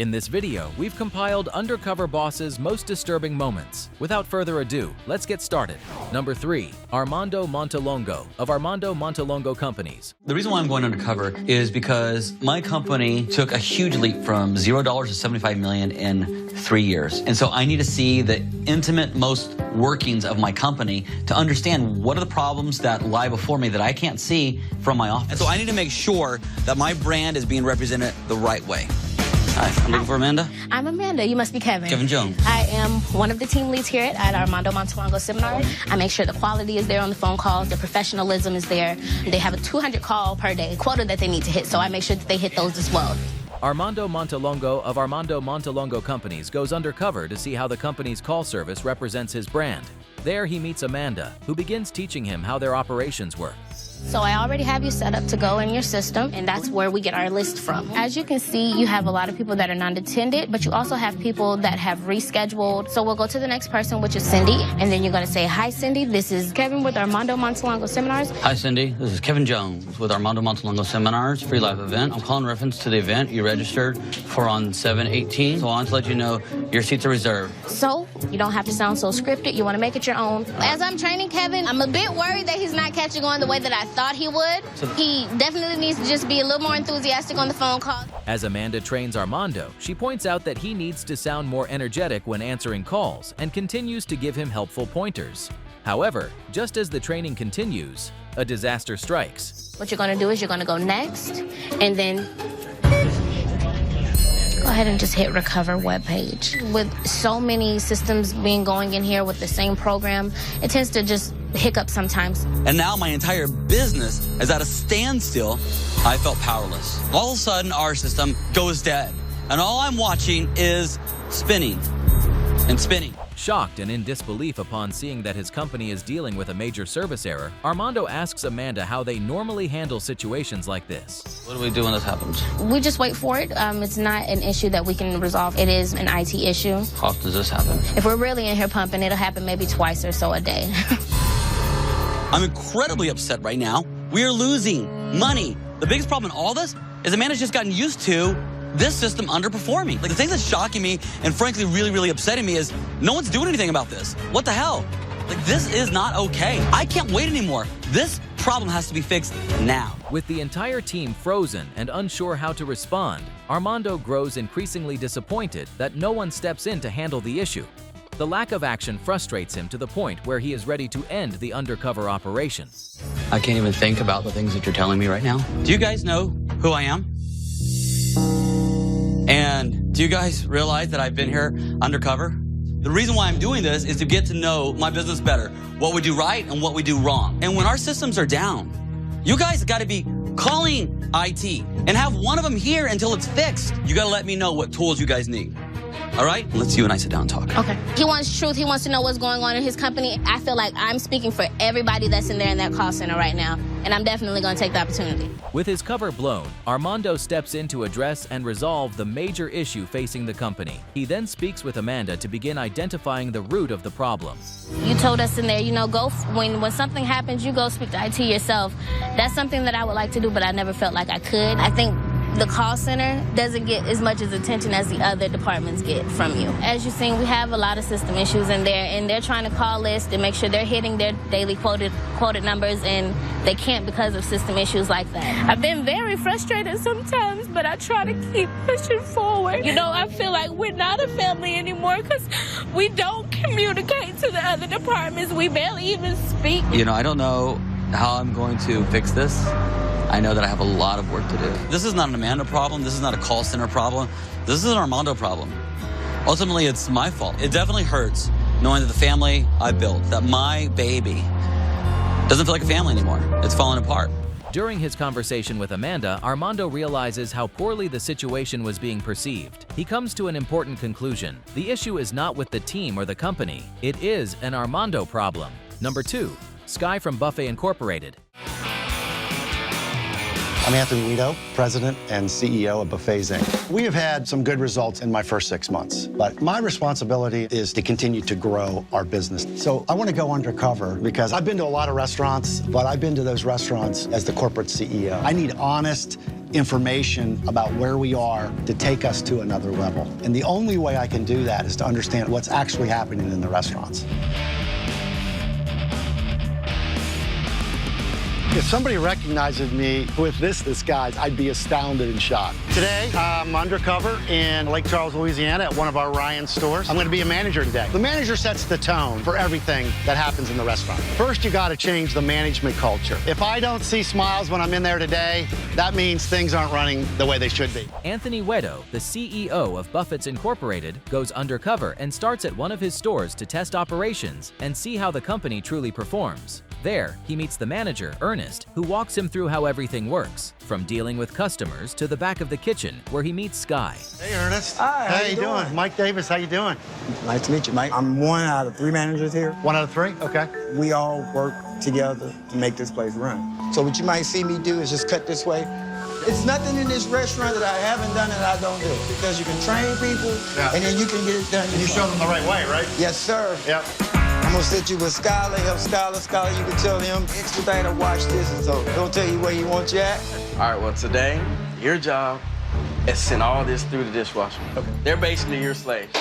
In this video, we've compiled Undercover Boss's most disturbing moments. Without further ado, let's get started. Number 3. Armando Montelongo of Armando Montelongo Companies. The reason why I'm going undercover is because my company took a huge leap from $0 to $75 million in 3 years. And so I need to see the intimate most workings of my company to understand what are the problems that lie before me that I can't see from my office. And so I need to make sure that my brand is being represented the right way. Hi, I'm looking for Amanda. I'm Amanda. You must be Kevin. Kevin Jones. I am one of the team leads here at Armando Montelongo Seminar. I make sure the quality is there on the phone calls, the professionalism is there. They have a 200 call per day quota that they need to hit, so I make sure that they hit those as well. Armando Montelongo of Armando Montelongo Companies goes undercover to see how the company's call service represents his brand. There he meets Amanda, who begins teaching him how their operations work. So I already have you set up to go in your system, and that's where we get our list from. As you can see, you have a lot of people that are non-attended, but you also have people that have rescheduled. So we'll go to the next person, which is Cindy, and then you're going to say, "Hi, Cindy. This is Kevin with Armando Montelongo Seminars." Hi, Cindy. This is Kevin Jones with Armando Montelongo Seminars, free live event. I'm calling in reference to the event you registered for on 7/18. So I want to let you know your seats are reserved. So you don't have to sound so scripted. You want to make it your own. As I'm training Kevin, I'm a bit worried that he's not catching on the way that I thought he would. He definitely needs to just be a little more enthusiastic on the phone call. As Amanda trains Armando, she points out that he needs to sound more energetic when answering calls and continues to give him helpful pointers. However, just as the training continues, a disaster strikes. What you're going to do is you're going to go next, and then go ahead and just hit recover web page. With so many systems being going in here with the same program, it tends to just hiccup sometimes. And now my entire business is at a standstill. I felt powerless. All of a sudden, our system goes dead. And all I'm watching is spinning and spinning. Shocked and in disbelief upon seeing that his company is dealing with a major service error, Armando asks Amanda how they normally handle situations like this. What do we do when this happens? We just wait for it. It's not an issue that we can resolve. It is an IT issue. How often does this happen? If we're really in here pumping, it'll happen maybe twice or so a day. I'm incredibly upset right now. We are losing money. The biggest problem in all this is Amanda's just gotten used to this system underperforming. Like, the thing that's shocking me and frankly really upsetting me is no one's doing anything about this. What the hell? Like, this is not okay. I can't wait anymore. This problem has to be fixed now. With the entire team frozen and unsure how to respond, Armando grows increasingly disappointed that no one steps in to handle the issue. The lack of action frustrates him to the point where he is ready to end the undercover operation. I can't even think about the things that you're telling me right now. Do you guys know who I am? And do you guys realize that I've been here undercover? The reason why I'm doing this is to get to know my business better, what we do right and what we do wrong. And when our systems are down, you guys got to be calling IT and have one of them here until it's fixed. You got to let me know what tools you guys need. All right? Let's you and I sit down and talk. Okay. He wants truth. He wants to know what's going on in his company. I feel like I'm speaking for everybody that's in there in that call center right now, and I'm definitely going to take the opportunity. With his cover blown, Armando steps in to address and resolve the major issue facing the company. He then speaks with Amanda to begin identifying the root of the problem. You told us in there, when something happens, you go speak to IT yourself. That's something that I would like to do, but I never felt like I could. I think the call center doesn't get as much as attention as the other departments get from you. As you've seen, we have a lot of system issues in there, and they're trying to call lists and make sure they're hitting their daily quoted numbers, and they can't because of system issues like that. I've been very frustrated sometimes, but I try to keep pushing forward. I feel like we're not a family anymore because we don't communicate to the other departments. We barely even speak. I don't know how I'm going to fix this. I know that I have a lot of work to do. This is not an Amanda problem. This is not a call center problem. This is an Armando problem. Ultimately, it's my fault. It definitely hurts knowing that the family I built, that my baby, doesn't feel like a family anymore. It's falling apart. During his conversation with Amanda, Armando realizes how poorly the situation was being perceived. He comes to an important conclusion. The issue is not with the team or the company. It is an Armando problem. Number 2. Sky from Buffet Incorporated. I'm Anthony Lito, President and CEO of Buffets Inc. We have had some good results in my first 6 months, but my responsibility is to continue to grow our business. So I want to go undercover because I've been to a lot of restaurants, but I've been to those restaurants as the corporate CEO. I need honest, information about where we are to take us to another level. And the only way I can do that is to understand what's actually happening in the restaurants. If somebody recognizes me with this disguise, I'd be astounded and shocked. Today, I'm undercover in Lake Charles, Louisiana at one of our Ryan stores. I'm gonna be a manager today. The manager sets the tone for everything that happens in the restaurant. First, you gotta change the management culture. If I don't see smiles when I'm in there today, that means things aren't running the way they should be. Anthony Wedo, the CEO of Buffett's Incorporated, goes undercover and starts at one of his stores to test operations and see how the company truly performs. There, he meets the manager, Ernest, who walks him through how everything works, from dealing with customers to the back of the kitchen, where he meets Sky. Hey, Ernest. Hi, how you doing? Mike Davis, how you doing? Nice to meet you, Mike. I'm one out of 3 managers here. 1 out of 3? Okay. We all work together to make this place run. So what you might see me do is just cut this way. It's nothing in this restaurant that I haven't done and I don't do. Because you can train people, and then you can get it done. You show them the right way, right? Yes, sir. Yep. I'm gonna sit you with Skylar, help Skylar, you can tell him, expedite or watch this, and so he'll tell you where he wants you at. All right, well, today, your job is send all this through the dishwasher. Okay. They're basically your slaves.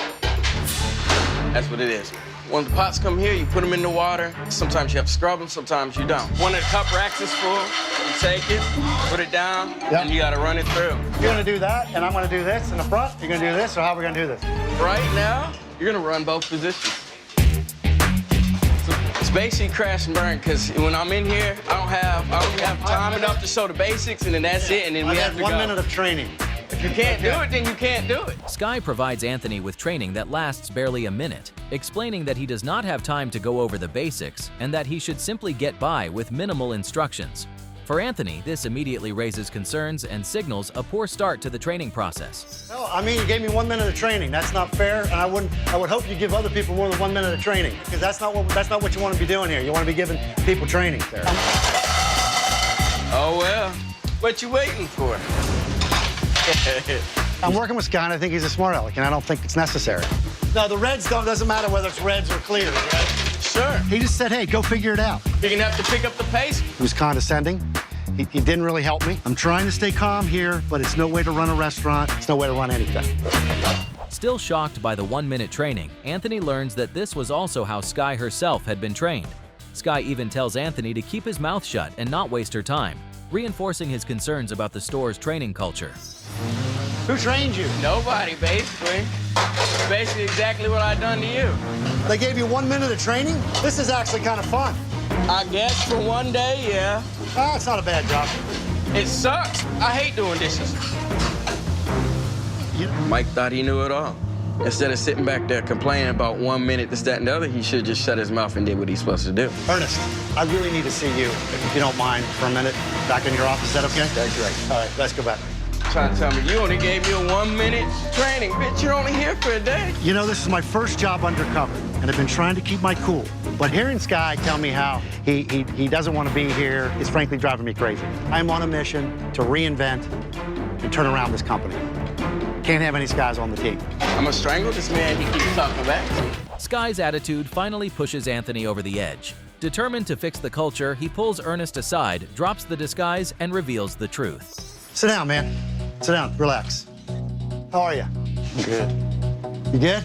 That's what it is. When the pots come here, you put them in the water. Sometimes you have to scrub them, sometimes you don't. When the cup racks is full, you take it, put it down, and you gotta run it through. You're gonna do that, and I'm gonna do this in the front. You're gonna do this, or how are we gonna do this? Right now, you're gonna run both positions. It's basically crash and burn, because when I'm in here, I don't have time enough to show the basics, and then that's it, and then we have to go. 1 minute of training. If you can't do it, then you can't do it. Sky provides Anthony with training that lasts barely a minute, explaining that he does not have time to go over the basics and that he should simply get by with minimal instructions. For Anthony, this immediately raises concerns and signals a poor start to the training process. No, I mean, you gave me 1 minute of training. That's not fair, and I would hope you give other people more than 1 minute of training, because that's not what you want to be doing here. You want to be giving people training there. Oh, well, what you waiting for? I'm working with Sky, and I think he's a smart aleck, and I don't think it's necessary. No, the reds doesn't matter whether it's reds or clear, right? Sure. He just said, hey, go figure it out. You're gonna have to pick up the pace. He was condescending. He didn't really help me. I'm trying to stay calm here, but it's no way to run a restaurant. It's no way to run anything. Still shocked by the 1-minute training, Anthony learns that this was also how Sky herself had been trained. Sky even tells Anthony to keep his mouth shut and not waste her time, reinforcing his concerns about the store's training culture. Who trained you? Nobody, basically. Basically exactly what I done to you. They gave you 1 minute of training? This is actually kind of fun. I guess for one day, yeah. Ah, it's not a bad job. It sucks. I hate doing dishes. Mike thought he knew it all. Instead of sitting back there complaining about 1 minute, this, that, and the other, he should just shut his mouth and did what he's supposed to do. Ernest, I really need to see you, if you don't mind, for a minute. Back in your office, is that okay? That's right. All right, let's go back. Trying to tell me you only gave me a 1 minute training. Bitch, you're only here for a day. You know, this is my first job undercover, and I've been trying to keep my cool. But hearing Sky tell me how he doesn't want to be here is frankly driving me crazy. I'm on a mission to reinvent and turn around this company. Can't have any Skys on the team. I'm gonna strangle this man. He keeps talking back to me. Sky's attitude finally pushes Anthony over the edge. Determined to fix the culture, he pulls Ernest aside, drops the disguise, and reveals the truth. Sit down, man. Sit down, relax. How are you? I'm good. You good?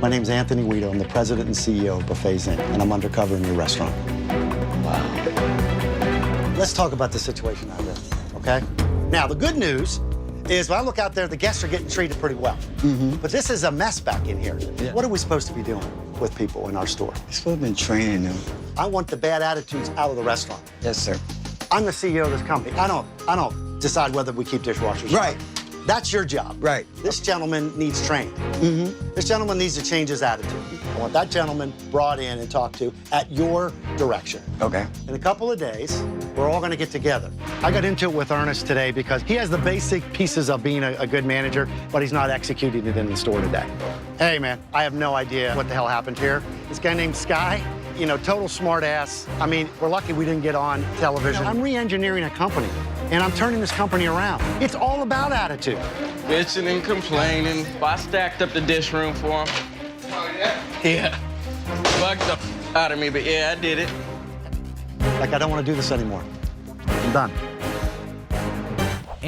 My name's Anthony Wedo. I'm the president and CEO of Buffets Inc., and I'm undercover in your restaurant. Wow. Let's talk about the situation out there, okay? Now, the good news is when I look out there, the guests are getting treated pretty well. But this is a mess back in here. Yeah. What are we supposed to be doing with people in our store? You're supposed to be training them. I want the bad attitudes out of the restaurant. Yes, sir. I'm the CEO of this company. I don't decide whether we keep dishwashers. Right. That's your job. Right. This gentleman needs training. This gentleman needs to change his attitude. I want that gentleman brought in and talked to at your direction. Okay. In a couple of days, we're all gonna get together. I got into it with Ernest today because he has the basic pieces of being a good manager, but he's not executing it in the store today. Hey, man, I have no idea what the hell happened here. This guy named Sky, you know, total smart ass. I mean, we're lucky we didn't get on television. I'm re-engineering a company, and I'm turning this company around. It's all about attitude. Bitching and complaining. I stacked up the dish room for him. Oh, yeah? Yeah. Bugged the out of me, but yeah, I did it. Like, I don't want to do this anymore. I'm done.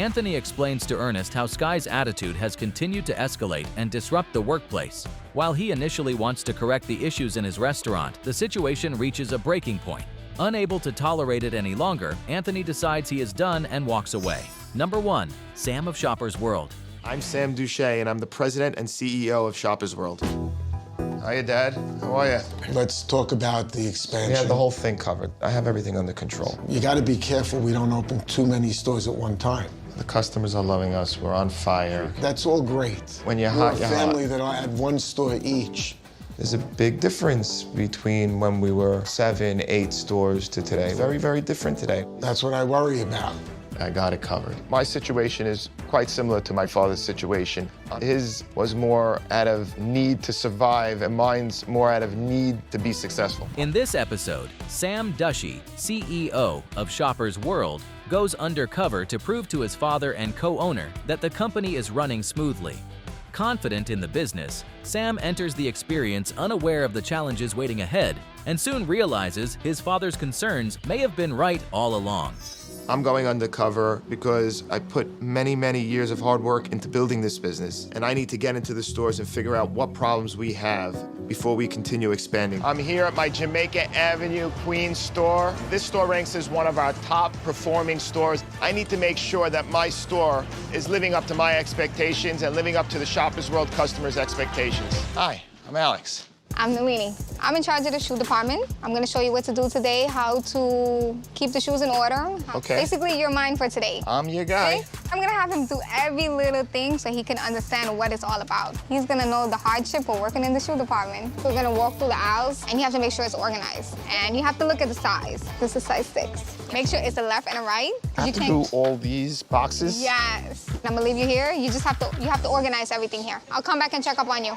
Anthony explains to Ernest how Sky's attitude has continued to escalate and disrupt the workplace. While he initially wants to correct the issues in his restaurant, the situation reaches a breaking point. Unable to tolerate it any longer, Anthony decides he is done and walks away. Number 1. Sam of Shoppers World. I'm Sam Duche, and I'm the president and CEO of Shoppers World. Hiya, Dad. How are you? Let's talk about the expansion. We have the whole thing covered. I have everything under control. You got to be careful we don't open too many stores at one time. The customers are loving us. We're on fire. That's all great. When you're We're hot, a you're hot. family that had one store each. There's a big difference between when we were 7, 8 stores to today. Very, very different today. That's what I worry about. I got it covered. My situation is quite similar to my father's situation. His was more out of need to survive, and mine's more out of need to be successful. In this episode, Sam Duche, CEO of Shoppers World, goes undercover to prove to his father and co-owner that the company is running smoothly. Confident in the business, Sam enters the experience unaware of the challenges waiting ahead and soon realizes his father's concerns may have been right all along. I'm going undercover because I put many, many years of hard work into building this business, and I need to get into the stores and figure out what problems we have before we continue expanding. I'm here at my Jamaica Avenue Queens store. This store ranks as one of our top performing stores. I need to make sure that my store is living up to my expectations and living up to the Shoppers World customers' expectations. Hi, I'm Alex. I'm Nalini. I'm in charge of the shoe department. I'm going to show you what to do today, how to keep the shoes in order. Okay. Basically, you're mine for today. I'm your guy. Okay? I'm going to have him do every little thing so he can understand what it's all about. He's going to know the hardship of working in the shoe department. We're going to walk through the aisles, and you have to make sure it's organized. And you have to look at the size. This is size 6. Make sure it's a left and a right. I have to do all these boxes? Yes. I'm going to leave you here. You just have to organize everything here. I'll come back and check up on you.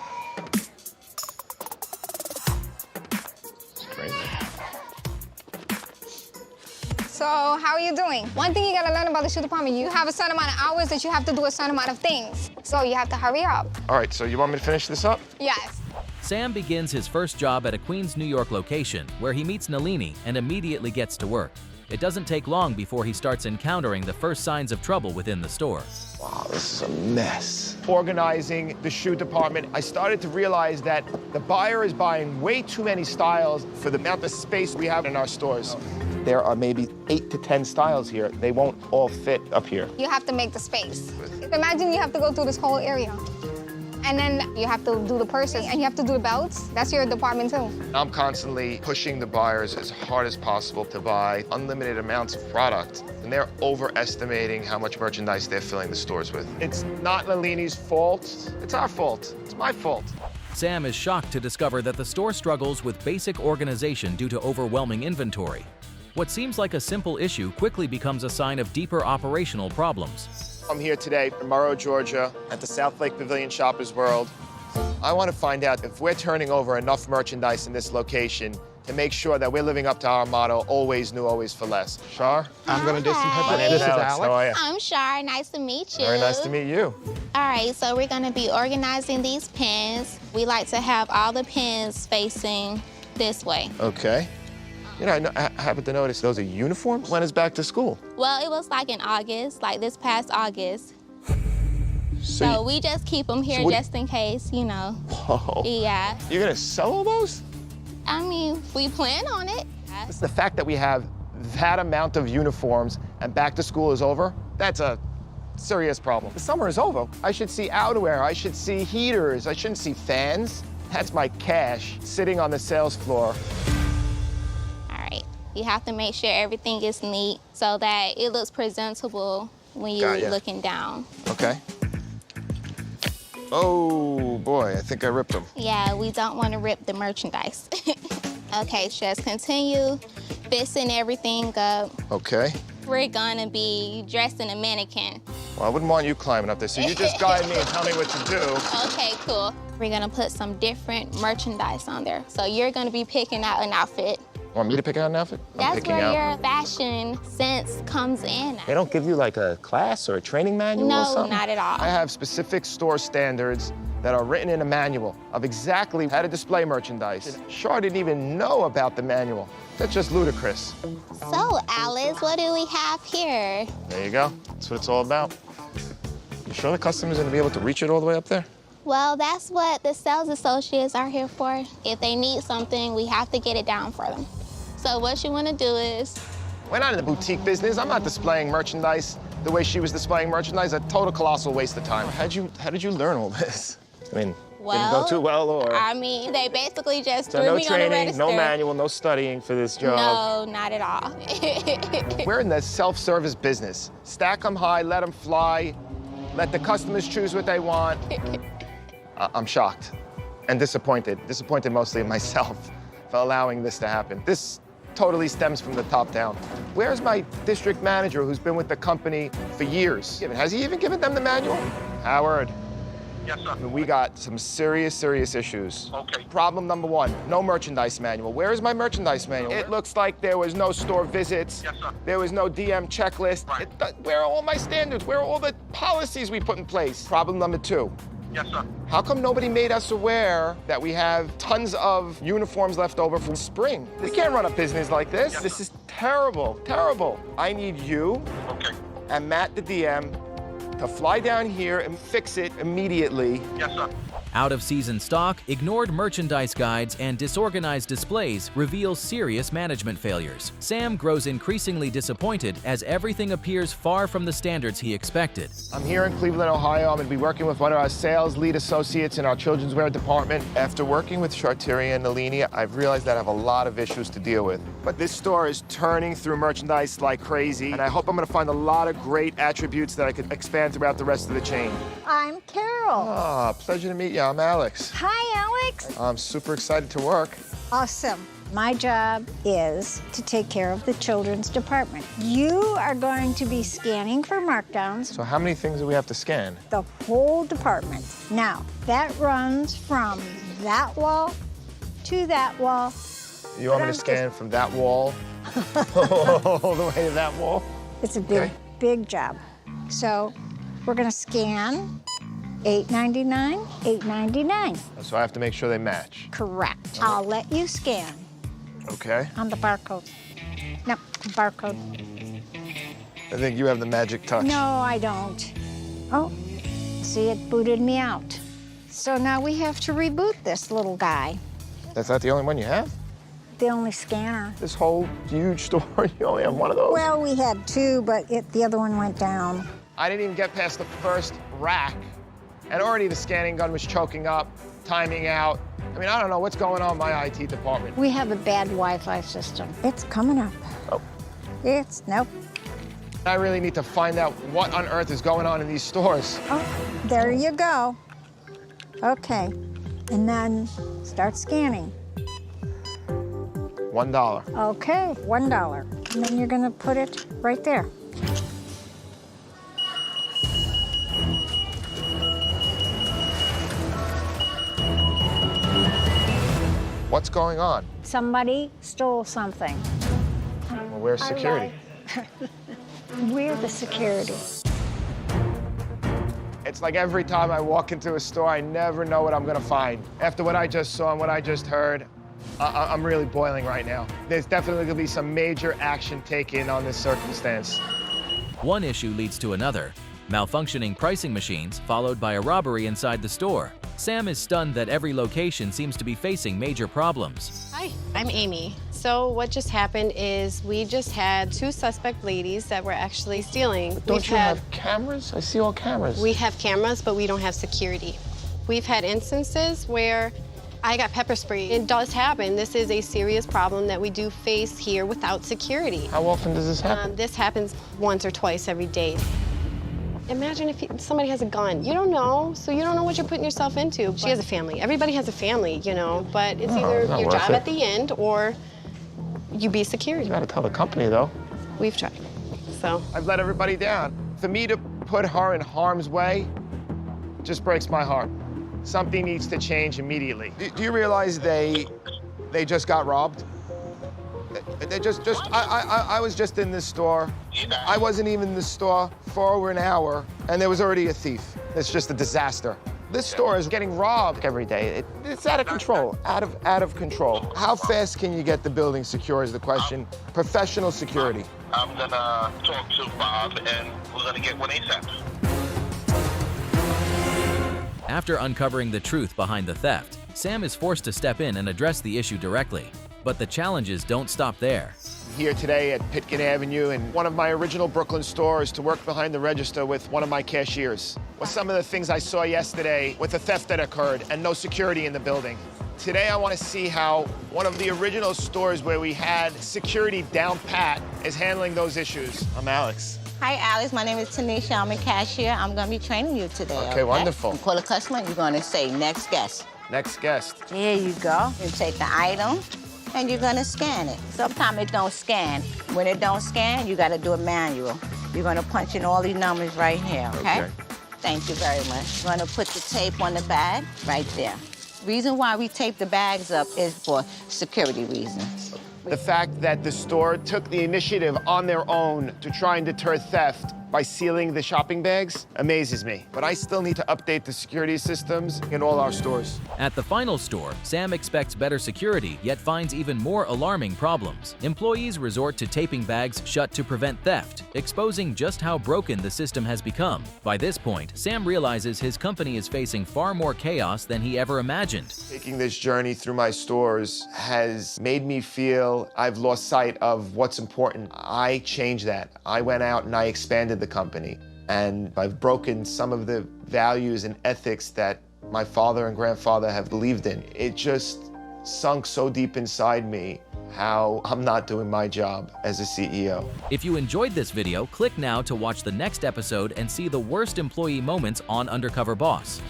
So how are you doing? One thing you gotta learn about the shoe department, you have a certain amount of hours that you have to do a certain amount of things. So you have to hurry up. All right, so you want me to finish this up? Yes. Sam begins his first job at a Queens, New York location where he meets Nalini and immediately gets to work. It doesn't take long before he starts encountering the first signs of trouble within the store. Wow, this is a mess. Organizing the shoe department, I started to realize that the buyer is buying way too many styles for the amount of space we have in our stores. There are maybe 8 to 10 styles here. They won't all fit up here. You have to make the space. Imagine you have to go through this whole area. And then you have to do the purses and you have to do the belts. That's your department too. I'm constantly pushing the buyers as hard as possible to buy unlimited amounts of product. And they're overestimating how much merchandise they're filling the stores with. It's not Nalini's fault. It's our fault. It's my fault. Sam is shocked to discover that the store struggles with basic organization due to overwhelming inventory. What seems like a simple issue quickly becomes a sign of deeper operational problems. I'm here today in Morrow, Georgia, at the South Lake Pavilion Shoppers World. I want to find out if we're turning over enough merchandise in this location to make sure that we're living up to our motto, always new, always for less. Shar? I'm gonna do some Hi. pepper. This is Alex. How are you? I'm Shar. Nice to meet you. Very nice to meet you. All right, so we're gonna be organizing these pins. We like to have all the pins facing this way. Okay. You know, I happen to notice those are uniforms. When is back to school? Well, it was like in August, like this past August. So So we just keep them here what- just in case, you know. Whoa. Yeah. You're gonna sell all those? I mean, we plan on it. It's the fact that we have that amount of uniforms and back to school is over, that's a serious problem. The summer is over. I should see outerwear, I should see heaters, I shouldn't see fans. That's my cash sitting on the sales floor. All right. You have to make sure everything is neat so that it looks presentable when you're Got ya. looking down. Okay. Oh boy, I think I ripped them. Yeah, we don't want to rip the merchandise. Okay, just continue fixing everything up. Okay. We're gonna be dressing a mannequin. Well, I wouldn't want you climbing up there, so you just guide me and tell me what to do. Okay, cool. We're gonna put some different merchandise on there. So you're gonna be picking out an outfit. Want me to pick out an outfit? I'm That's picking where out. your fashion sense comes in. They don't give you like a class or a training manual or No, something? not at all. I have specific store standards that are written in a manual of exactly how to display merchandise. Shar didn't even know about the manual. That's just ludicrous. So, Alice, what do we have here? There you go. That's what it's all about. You sure the customer's gonna be able to reach it all the way up there? Well, that's what the sales associates are here for. If they need something, we have to get it down for them. So what you want to do is... We're not in the boutique business. I'm not displaying merchandise the way she was displaying merchandise. A total colossal waste of time. How did you learn all this? I mean, didn't go too well, or? I mean, they basically just So threw no me on the training, register. no manual, no studying for this job. No, not at all. We're in the self-service business. Stack them high, let them fly, let the customers choose what they want. I'm shocked and disappointed. Disappointed mostly in myself for allowing this to happen. This totally stems from the top down. Where's my district manager who's been with the company for years? Has he even given them the manual? Howard. Yes, sir. We got some serious issues. Okay. Problem number one, no merchandise manual. Where is my merchandise manual? It looks like there was no store visits. Yes, sir. There was no DM checklist. Right. Where are all my standards? Where are all the policies we put in place? Problem number two, Yes, sir. how come nobody made us aware that we have tons of uniforms left over from spring? We can't run a business like this. Yes, This sir. is terrible, terrible. I need you Okay. and Matt, the DM, to fly down here and fix it immediately. Yes, sir. Out-of-season stock, ignored merchandise guides, and disorganized displays reveal serious management failures. Sam grows increasingly disappointed as everything appears far from the standards he expected. I'm here in Cleveland, Ohio. I'm going to be working with one of our sales lead associates in our children's wear department. After working with Charteria and Nalini, I've realized that I have a lot of issues to deal with. But this store is turning through merchandise like crazy, and I hope I'm going to find a lot of great attributes that I could expand throughout the rest of the chain. I'm Carol. Ah, pleasure to meet you. I'm Alex. Hi, Alex. I'm super excited to work. Awesome. My job is to take care of the children's department. You are going to be scanning for markdowns, So how many things do we have to scan? the whole department. Now, that runs from that wall to that wall. You want me to scan from that wall all the way to that wall? It's a big, Okay. big job. So we're gonna scan $8.99, $8.99. So I have to make sure they match. Correct. I'll let you scan Okay. on the barcode. No, barcode. I think you have the magic touch. No, I don't. Oh, see, it booted me out. So now we have to reboot this little guy. That's not the only one you have? The only scanner. This whole huge store, you only have one of those? Well, we had two, but the other one went down. I didn't even get past the first rack, and already the scanning gun was choking up, timing out. I mean, I don't know what's going on in my IT department. We have a bad Wi-Fi system. It's coming up. Oh. Nope. I really need to find out what on earth is going on in these stores. Oh, there you go. Okay, and then start scanning. $1. Okay, $1. And then you're gonna put it right there. What's going on? Somebody stole something. Well, where's security? We're the security. It's like every time I walk into a store, I never know what I'm gonna find. After what I just saw and what I just heard, I'm really boiling right now. There's definitely gonna be some major action taken on this circumstance. One issue leads to another. Malfunctioning pricing machines, followed by a robbery inside the store. Sam is stunned that every location seems to be facing major problems. Hi, I'm Amy. So what just happened is we just had two suspect ladies that were actually stealing. Don't you have cameras? I see all cameras. We have cameras, but we don't have security. We've had instances where I got pepper sprayed. It does happen. This is a serious problem that we do face here without security. How often does this happen? This happens once or twice every day. Imagine if somebody has a gun. You don't know, so you don't know what you're putting yourself into. She has a family. Everybody has a family, you know, but it's either not your worth job it. at the end or you be security. You gotta tell the company, though. We've tried, so. I've let everybody down. For me to put her in harm's way just breaks my heart. Something needs to change immediately. Do you realize they just got robbed? I was just in this store. I wasn't even in the store for over an hour, and there was already a thief. It's just a disaster. This store is getting robbed every day. It's out of control, out of control. How fast can you get the building secure is the question. Professional security. I'm gonna talk to Bob, and we're gonna get one ASAP. After uncovering the truth behind the theft, Sam is forced to step in and address the issue directly. But the challenges don't stop there. Here today at Pitkin Avenue in one of my original Brooklyn stores to work behind the register with one of my cashiers. With some of the things I saw yesterday with the theft that occurred and no security in the building. Today I want to see how one of the original stores where we had security down pat is handling those issues. I'm Alex. Hi, Alex. My name is Tanisha. I'm a cashier. I'm going to be training you today. Okay, wonderful. You call a customer, you're going to say, next guest. Next guest. There you go. You take the item, and you're going to scan it. Sometimes it don't scan. When it don't scan, you got to do a manual. You're going to punch in all these numbers right here, okay? Thank you very much. You're going to put the tape on the bag right there. Reason why we tape the bags up is for security reasons. The fact that the store took the initiative on their own to try and deter theft by sealing the shopping bags amazes me. But I still need to update the security systems in all our stores. At the final store, Sam expects better security, yet finds even more alarming problems. Employees resort to taping bags shut to prevent theft, exposing just how broken the system has become. By this point, Sam realizes his company is facing far more chaos than he ever imagined. Taking this journey through my stores has made me feel I've lost sight of what's important. I changed that. I went out and I expanded the company, and I've broken some of the values and ethics that my father and grandfather have believed in. It just sunk so deep inside me how I'm not doing my job as a CEO. If you enjoyed this video, click now to watch the next episode and see the worst employee moments on Undercover Boss.